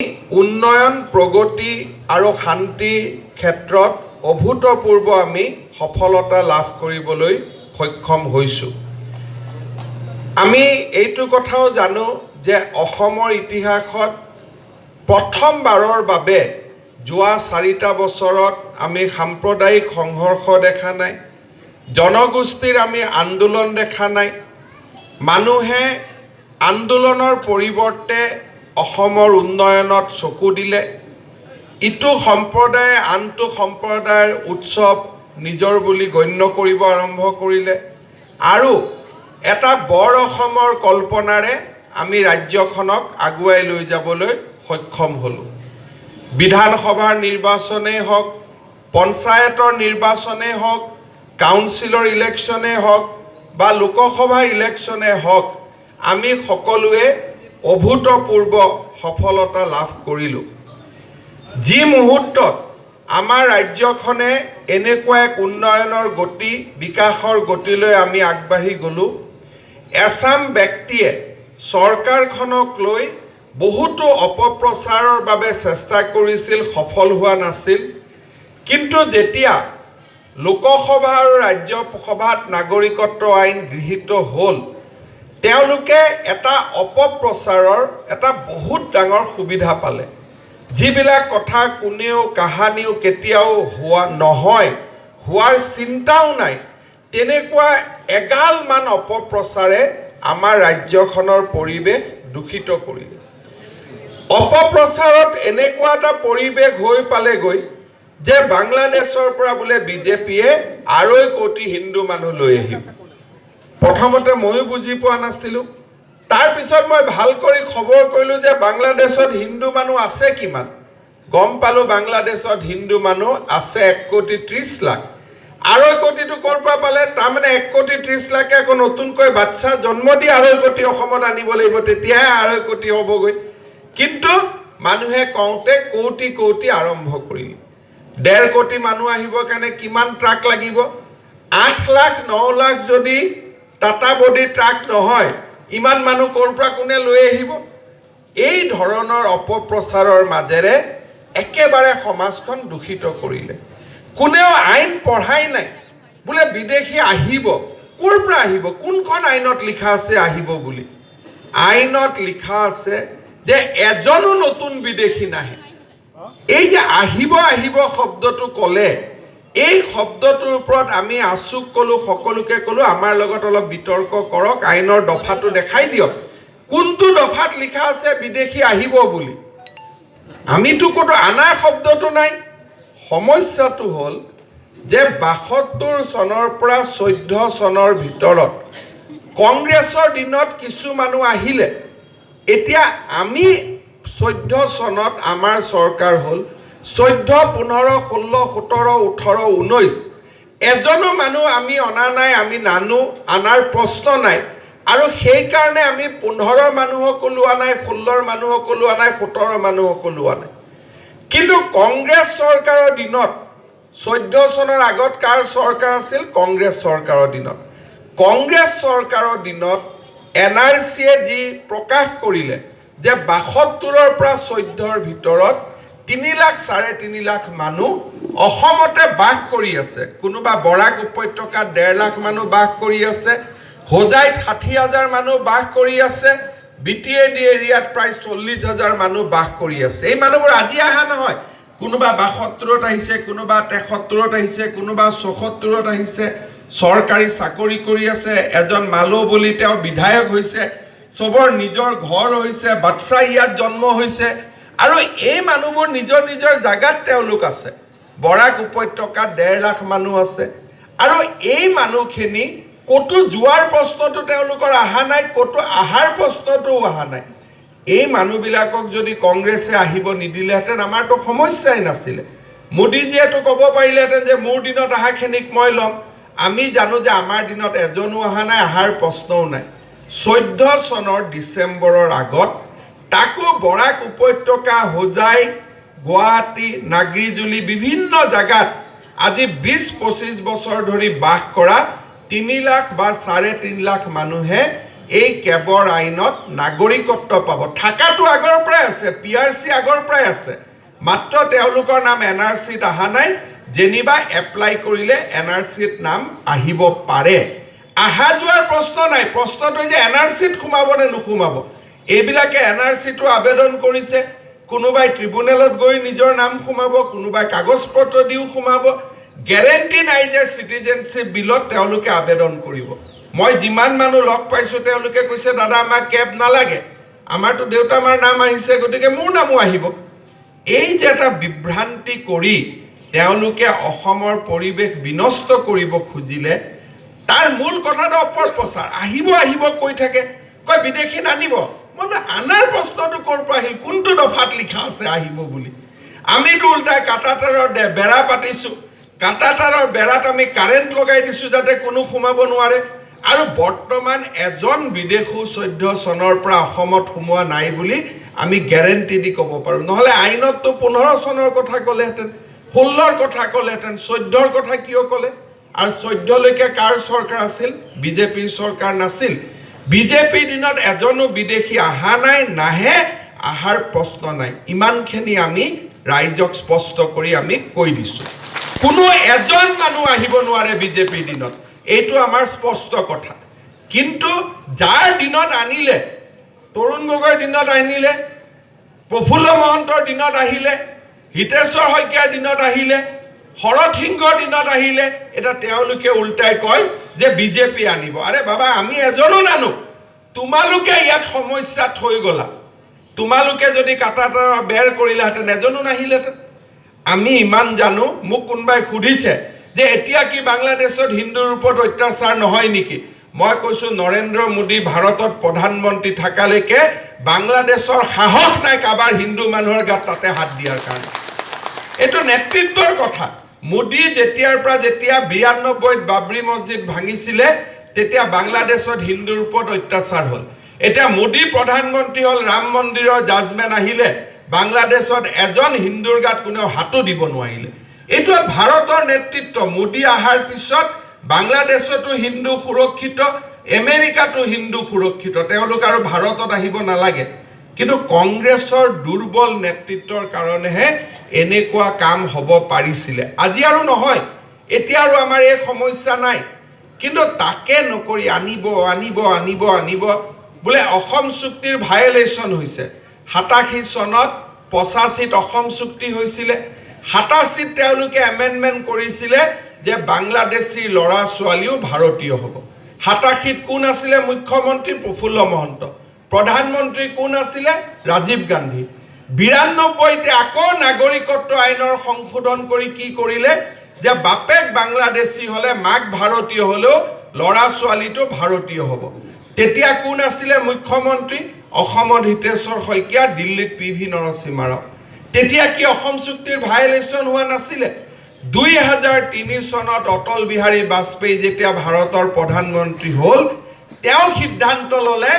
উন্নয়ন প্ৰগতি আৰু শান্তিৰ ক্ষেত্ৰত অভূতপূৰ্ব আমি সফলতা লাভ কৰিবলৈ সক্ষম হৈছোঁ। আমি এইটো কথাও জানো যে অসমৰ ইতিহাসত প্ৰথমবাৰৰ বাবে যোৱা 4টা বছৰত আমি সাম্প্ৰদায়িক সংঘৰ্ষ দেখা নাই, জনগোষ্ঠীৰ আমি আন্দোলন দেখা নাই। মানুহে আন্দোলনৰ পৰিৱৰ্তে অসমৰ উন্নয়নত চকু দিলে। ইটো সম্প্ৰদায়ে আনটো সম্প্ৰদায়ৰ উৎসৱ নিজৰ বুলি গণ্য কৰিব আৰম্ভ কৰিলে আৰু এটা বৰ অসমৰ কল্পনাৰে আমি ৰাজ্যখনক আগুৱাই লৈ যাবলৈ সক্ষম হ'লোঁ। বিধানসভাৰ নিৰ্বাচনেই হওক, পঞ্চায়তৰ নিৰ্বাচনেই হওক, কাউন্সিলৰ ইলেকশ্যনেই হওক বা লোকসভা ইলেকশ্যনেই হওক, আমি সকলোৱে অভূতপূৰ্ব সফলতা লাভ কৰিলোঁ। যি মুহূৰ্তত আমাৰ ৰাজ্যখনে এনেকুৱা এক উন্নয়নৰ গতি, বিকাশৰ গতিলৈ আমি আগবাঢ়ি গ'লোঁ, এচাম ব্যক্তিয়ে চৰকাৰখনক লৈ বহুতো অপপ্ৰচাৰৰ বাবে চেষ্টা কৰিছিল, সফল হোৱা নাছিল। কিন্তু যেতিয়া লোকসভা আৰু ৰাজ্যসভাত নাগৰিকত্ব আইন গৃহীত হ'ল, তেওঁলোকে এটা অপপ্ৰচাৰৰ এটা বহুত ডাঙৰ সুবিধা পালে। যিবিলাক কথা কোনেও কাহানিও কেতিয়াও হোৱাৰ চিন্তাও নাই, তেনেকুৱা এগালমান অপপ্ৰচাৰে আমাৰ ৰাজ্যখনৰ পৰিৱেশ দূষিত কৰিলে। অপপ্ৰচাৰত এনেকুৱা এটা পৰিৱেশ হৈ পালেগৈ যে বাংলাদেশৰ পৰা বোলে বিজেপিয়ে 2.5 কোটি হিন্দু মানুহ লৈ আহিব। প্ৰথমতে ময়ো বুজি পোৱা নাছিলোঁ। তাৰপিছত মই ভাল কৰি খবৰ কৰিলোঁ যে বাংলাদেশত হিন্দু মানুহ আছে কিমান। গম পালোঁ বাংলাদেশত হিন্দু মানুহ আছে 1,30,00,000। 2.5 কোটিটো ক'ৰ পৰা পালে? তাৰমানে 1,30,00,000 আকৌ নতুনকৈ বাচ্চা জন্ম দি 2.5 কোটি অসমত আনিব লাগিব, তেতিয়াহে 2.5 কোটি হ'বগৈ। কিন্তু মানুহে কওঁতে কৌটি কৌটি আৰম্ভ কৰিলে। 1.5 কোটি মানুহ আহিবৰ কাৰণে কিমান ট্ৰাক লাগিব? 8 লাখ 9 লাখ যদি টাটা বডি ট্ৰাক নহয়, ইমান মানুহ ক'ৰ পৰা কোনে লৈ আহিব? এই ধৰণৰ অপপ্ৰচাৰৰ মাজেৰে একেবাৰে সমাজখন দূষিত কৰিলে। কোনেও আইন পঢ়াই নাই। বোলে বিদেশী আহিব, ক'ৰ পৰা আহিব? কোনখন আইনত লিখা আছে আহিব বুলি? আইনত লিখা আছে যে এজনো নতুন বিদেশী নাহে। এই যে আহিব শব্দটো ক'লে, এই শব্দটোৰ ওপৰত আমি আচুক ক'লোঁ, সকলোকে ক'লোঁ আমাৰ লগত অলপ বিতৰ্ক কৰক, আইনৰ দফাটো দেখাই দিয়ক। কোনটো দফাত লিখা আছে বিদেশী আহিব বুলি? আমিতো ক'তো আনাৰ শব্দটো নাই। সমস্যাটো হ'ল যে 72 চনৰ পৰা 14 চনৰ ভিতৰত কংগ্ৰেছৰ দিনত কিছু মানুহ আহিলে। এতিয়া আমি 14 চনত আমাৰ চৰকাৰ হ'ল, 14, 15, 16, 17, 18, 19 এজনো মানুহ আমি অনা নাই, আমি নানো, আনাৰ প্ৰশ্ন নাই। আৰু সেইকাৰণে আমি 15 মানুহকো লোৱা নাই, 16 মানুহকো লোৱা নাই, 17 মানুহকো লোৱা নাই। কিন্তু কংগ্ৰেছ চৰকাৰৰ দিনত 14 চনৰ আগত কাৰ চৰকাৰ আছিল? কংগ্ৰেছ চৰকাৰৰ দিনত। কংগ্ৰেছ চৰকাৰৰ দিনত NRCয়ে যি প্ৰকাশ কৰিলে যে 72ৰ পৰা 14ৰ ভিতৰত 3 লাখ 3.5 লাখ মানুহ অসমতে বাস কৰি আছে। কোনোবা বৰাক উপত্যকাত 1.5 লাখ মানুহ বাস কৰি আছে, হোজাইত 60,000 মানুহ বাস কৰি আছে, BTAD এৰিয়াত প্ৰায় 40,000 মানুহ বাস কৰি আছে। এই মানুহবোৰ আজি অহা নহয়। কোনোবা 72ত আহিছে, কোনোবা 73ত আহিছে, কোনোবা 74ত আহিছে, চৰকাৰী চাকৰি কৰি আছে। এজন মালো বুলি তেওঁ বিধায়ক হৈছে, চবৰ নিজৰ ঘৰ হৈছে, বাচ্চা ইয়াত জন্ম হৈছে আৰু এই মানুহবোৰ নিজৰ নিজৰ জাগাত তেওঁলোক আছে। বৰাক উপত্যকাত 1.5 লাখ মানুহ আছে আৰু এই মানুহখিনি ক'তো যোৱাৰ প্ৰশ্নটো তেওঁলোকৰ অহা নাই, ক'তো আহাৰ প্ৰশ্নটোও অহা নাই। এই মানুহবিলাকক যদি কংগ্ৰেছে আহিব নিদিলেহেঁতেন আমাৰতো সমস্যাই নাছিলে। মোদীজীয়েতো ক'ব পাৰিলেহেঁতেন যে মোৰ দিনত অহাখিনিক মই ল'ম। আমি জানো যে আমাৰ দিনত এজনো অহা নাই, অহাৰ প্ৰশ্নও নাই। 14 চনৰ ডিচেম্বৰৰ আগত তাকো বৰাক উপত্যকা, হোজাই, গুৱাহাটী, নাগৰিজুলি বিভিন্ন জাগাত আজি 20-25 বছৰ ধৰি বাস কৰা 3 লাখ বা 3.5 লাখ মানুহে এই কেবৰ আইনত নাগৰিকত্ব পাব। থাকাটো আগৰ পৰাই আছে, PRC আগৰ পৰাই আছে, মাত্ৰ তেওঁলোকৰ নাম NRCত অহা নাই। যেনিবা এপ্লাই কৰিলে NRCত নাম আহিব পাৰে। অহা যোৱাৰ প্ৰশ্ন নাই, প্ৰশ্নটো যে NRCত সোমাব নে নোসোমাব। এইবিলাকে NRCটো আবেদন কৰিছে, কোনোবাই ট্ৰিব্যুনেলত গৈ নিজৰ নাম সোমাব, কোনোবাই কাগজ পত্ৰ দিও সোমাব। গেৰেণ্টি নাই যে চিটিজেনশ্বিপ বিলত তেওঁলোকে আবেদন কৰিব। মই যিমান মানুহ লগ পাইছোঁ তেওঁলোকে কৈছে দাদা আমাক কেব নালাগে, আমাৰতো দেউতা মাৰ নাম আহিছে, গতিকে মোৰ নামো আহিব। এই যে এটা বিভ্ৰান্তি কৰি তেওঁলোকে অসমৰ পৰিৱেশ বিনষ্ট কৰিব খুজিলে, তাৰ মূল কথাটো অপপ্ৰচাৰ। আহিব আহিব কৈ থাকে, কয় বিদেশী নানিব। মই আনাৰ প্ৰশ্নটো ক'ৰ পৰা আহিল, কোনটো দফাত লিখা আছে আহিব বুলি। আমিতো উল্টাই কাটাতাৰৰ বেৰা পাতিছোঁ, কাটাতাৰৰ বেৰাত আমি কাৰেণ্ট লগাই দিছোঁ যাতে কোনো সোমাব নোৱাৰে। আৰু বৰ্তমান এজন বিদেশী 14 চনৰ পৰা অসমত সোমোৱা নাই বুলি আমি গেৰেণ্টি দি ক'ব পাৰোঁ। নহ'লে আইনততো 15 চনৰ কথা ক'লেহেঁতেন, 16ৰ কথা ক'লেহেঁতেন, 14ৰ কথা কিয় ক'লে? আৰু 14লৈকে কাৰ চৰকাৰ আছিল? বিজেপিৰ চৰকাৰ নাছিল। বিজেপিৰ দিনত এজনো বিদেশী অহা নাই, নাহে, অহাৰ প্ৰশ্ন নাই। ইমানখিনি আমি ৰাইজক স্পষ্ট কৰি আমি কৈ দিছোঁ। কোনো এজন মানুহ আহিব নোৱাৰে বিজেপিৰ দিনত, এইটো আমাৰ স্পষ্ট কথা। কিন্তু যাৰ দিনত আনিলে, তৰুণ গগৈৰ দিনত আনিলে, প্ৰফুল্ল মহন্তৰ দিনত আহিলে, হিতেশ্বৰ শইকীয়াৰ দিনত আহিলে, শৰৎ সিংহৰ দিনত আহিলে, এটা তেওঁলোকে উল্টাই কয় যে বিজেপি আনিব। আৰে বাবা, আমি এজনো নানো, তোমালোকে ইয়াত সমস্যা থৈ গ'লা। তোমালোকে যদি কাটাতাৰৰ বেৰ কৰিলাহেঁতেন এজনো নাহিলেহেঁতেন। আমি ইমান জানো, মোক কোনোবাই সুধিছে যে এতিয়া কি বাংলাদেশত হিন্দুৰ ওপৰত অত্যাচাৰ নহয় নেকি? মই কৈছোঁ নৰেন্দ্ৰ মোদী ভাৰতত প্ৰধানমন্ত্ৰী থকালৈকে বাংলাদেশৰ সাহস নাই কাৰোবাৰ হিন্দু মানুহৰ গাত তাতে হাত দিয়াৰ কাৰণে। এইটো নেতৃত্বৰ কথা। মোদী যেতিয়া 92ত বাবৰি মছজিদ ভাঙিছিলে তেতিয়া বাংলাদেশত হিন্দুৰ ওপৰত অত্যাচাৰ হ'ল। এতিয়া মোদী প্ৰধানমন্ত্ৰী হ'ল, ৰাম মন্দিৰৰ জাজমেণ্ট আহিলে, বাংলাদেশত এজন হিন্দুৰ গাত কোনেও হাতো দিব নোৱাৰিলে। এইটো ভাৰতৰ নেতৃত্ব। মোদী অহাৰ পিছত বাংলাদেশতো হিন্দু সুৰক্ষিত, আমেৰিকাতো হিন্দু সুৰক্ষিত, তেওঁলোক আৰু ভাৰতত আহিব নালাগে। কিন্তু কংগ্ৰেছৰ দুৰ্বল নেতৃত্বৰ কাৰণেহে এনেকুৱা কাম হ'ব পাৰিছিলে। আজি আৰু নহয়, এতিয়া আৰু আমাৰ এই সমস্যা নাই। কিন্তু তাকে নকৰি আনিব আনিব আনিব আনিব বোলে অসম চুক্তিৰ ভায়লেশ্যন হৈছে। 87 চনত 85ত অসম চুক্তি হৈছিলে, 87ত তেওঁলোকে এমেণ্ডমেণ্ট কৰিছিলে যে বাংলাদেশী ল'ৰা ছোৱালীও ভাৰতীয় হ'ব। 87ত কোন আছিলে মুখ্যমন্ত্ৰী? প্ৰফুল্ল মহন্ত। প্ৰধানমন্ত্ৰী কোন আছিলে? ৰাজীৱ গান্ধী। 92তে আকৌ নাগৰিকত্ব আইনৰ সংশোধন কৰি কি কৰিলে যে বাপেক বাংলাদেশী হ'লে মাক ভাৰতীয় হ'লেও ল'ৰা ছোৱালীটো ভাৰতীয় হ'ব। তেতিয়া কোন আছিলে মুখ্যমন্ত্ৰী? অসমত হিতেশ্বৰ শইকীয়া, দিল্লীত PV নৰসিংহ ৰাও। তেতিয়া কি অসম চুক্তিৰ ভায়লেশ্যন হোৱা নাছিলে? 2003 চনত অটল বিহাৰী বাজপেয়ী যেতিয়া ভাৰতৰ প্ৰধানমন্ত্ৰী হ'ল, তেওঁ সিদ্ধান্ত ল'লে